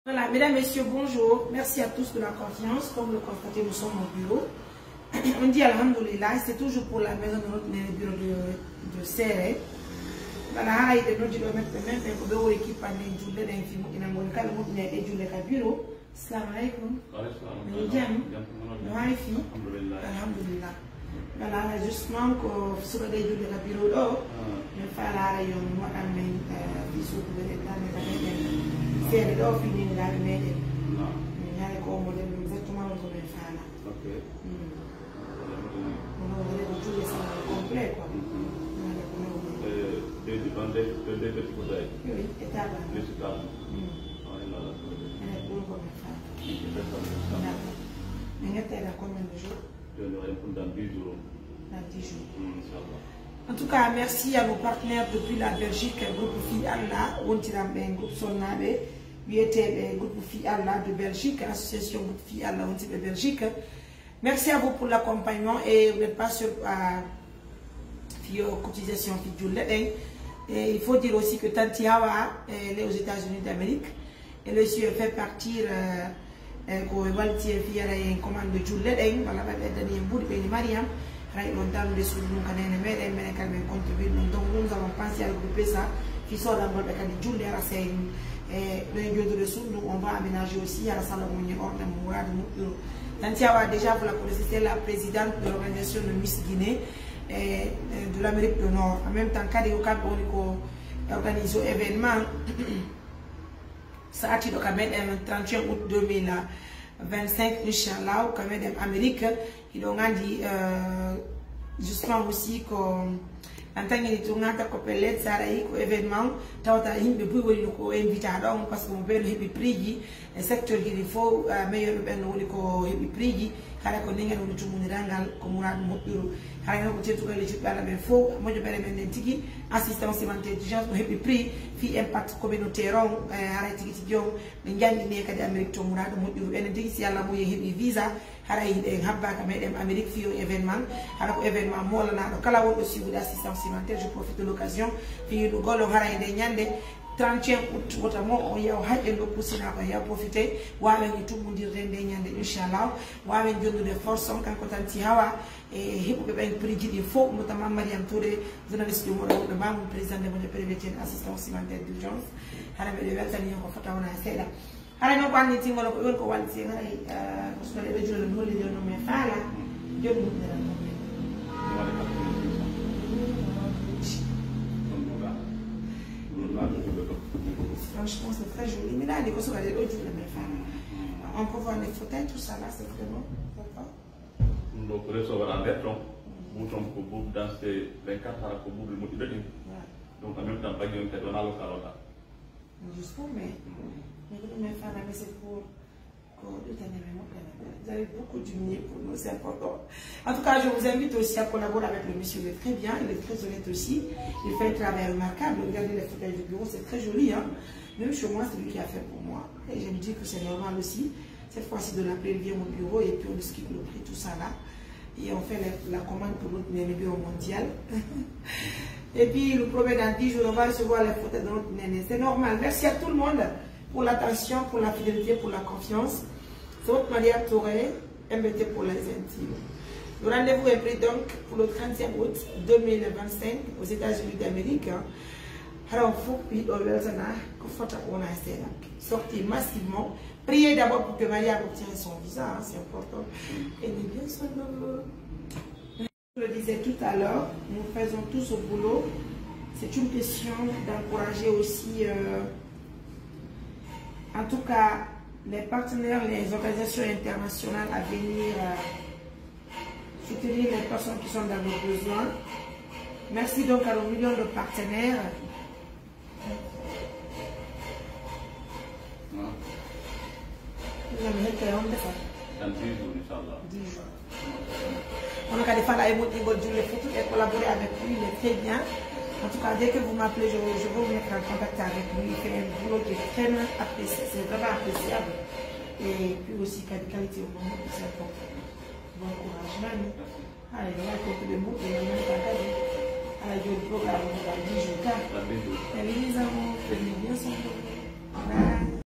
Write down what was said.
Voilà, mesdames, messieurs, bonjour. Merci à tous de la confiance. Comme le constatez, nous sommes au bureau. On dit Alhamdulillah, c'est toujours pour la maison de notre bureau de Serre. Voilà, il est notre même mais pour deux équipes à l'éjouler d'un film qui n'a pas le cas de notre éjouler à bureau. Salam alaikum. Alhamdulillah. Voilà, justement, sur le éjouler à bureau, mais faire la rayon, moi, à mes bisous, de l'état, c'est le dos fini de la médaille. Il y a le combo de exactement comme il fait là. Ok. On va aller de tout ça complet quoi. De petits bouteilles. Oui, étape. Les étapes. Elle est bonne comme il fait. Mais elle est là combien de jours? Dans 10 jours. Dans 10 jours. En tout cas, merci à nos partenaires depuis la Belgique, groupe Fi Allah, on tire un groupe Sonabe, le groupe Fi Allah de Belgique, l'association groupe Fi Allah, on tire de Belgique. Merci à vous pour l'accompagnement et vous n'êtes pas sur la cotisation Fi. Et il faut dire aussi que Tanti Hawa, elle est aux États-Unis d'Amérique. Elle aussi fait partir ko walti fi yara en commande de julle den wala ba dani en budi be Mariam ray on dalu de sunu kanene mede mene kalme contribuer donc nous avons pensé à regrouper ça qui sort dans le cas de julle ara c'est le lieu de sunu on va aménager aussi à la salle où on est ordre mourad Tantiawa déjà vous la connaissez, c'est la présidente de l'organisation de Miss Guinée de l'Amérique du Nord en même temps kadi ko kambe woni ko organiser événement ça a été le 31 août 2025, Inch'Allah, au Cameroun d'Amérique. Ils ont dit justement aussi qu'en tant que événement, parce que vous pouvez prix, le secteur qui faut meilleur prix, kala ko ninga no tumu rangal ko murad moddo hayna ko tetu kala ci bala be fo mo jo bere men tigi assistance intelligence no hebi prix fi impact communautaire on ara tigi ti jom be jandi ne kadi Amerique to murad moddo en tigi si yalla mo hebi visa hara en habba ka medem Amerique fi événement hara ko événement mo la na kala won aussi de assistance humanitaire. Je profite de l'occasion fi do golo hara de nyande 31 août notamment on y a hajj ndo kusina ko ya profiter wawe ni tumundirde de nyande inchallah wawe jondude force on kanko Tanti Hawa e hebuɓe ɓen prix ɗi fof notamment Mariam Touré journaliste ɗum oɗo ɗo mbamo président de mon prévité assistance humanitaire d'urgence hara ɓeɗe weltani ko fota wona seeɗa hara noon ko anni tingolo ko woni ko walti hay ko soɗe ɓe jolol holli jonno mais faala jonɗumɗeran franchement c'est très joli mais là les choses sont on peut voir les photos tout ça là c'est vraiment d'accord donc recevoir en béton bouton ko boub dans ces 24 heures ko boub le moti betin donc en même temps pas yon on a local là justement mais c'est pour vous avez beaucoup d'unité pour nous, c'est important. En tout cas, je vous invite aussi à collaborer avec le monsieur, il est très bien, il est très honnête aussi. Il fait un travail remarquable. Regardez les fauteuils du bureau, c'est très joli. Hein? Même chez moi, c'est lui qui a fait pour moi. Et je me dis que c'est normal aussi. Cette fois-ci, de l'appeler, il vient au bureau et puis on discute le prix, tout ça là. Et on fait la commande pour notre bureau mondial. Et puis, il nous promet dans 10 jours, on va recevoir les photos de notre néné. C'est normal. Merci à tout le monde pour l'attention, pour la fidélité, pour la confiance. C'est votre Maria Touré, MBT pour les intimes. Le rendez-vous est pris donc pour le 31 août 2025 aux États-Unis d'Amérique. Alors, il faut sortir massivement. Priez d'abord pour que Maria obtienne son visa, hein, c'est important. Et bien son nom. Je le disais tout à l'heure, nous faisons tous au boulot. C'est une question d'encourager aussi, en tout cas, les partenaires, les organisations internationales à venir soutenir les personnes qui sont dans le besoin. Merci donc à nos millions de partenaires. Dans 10 jours, Inch'Allah. 10 jours. On a des femmes à collaborer avec lui, il est très bien. En tout cas, dès que vous m'appelez, je vais vous mettre en contact avec lui. Il fait un boulot qui est très apprécié, c'est vraiment appréciable. Et puis aussi, qualité au moment où c'est important. Bon courage, allez, on va écouter le mot, et on va aller au programme dans 10 jours. Et les amours, bien son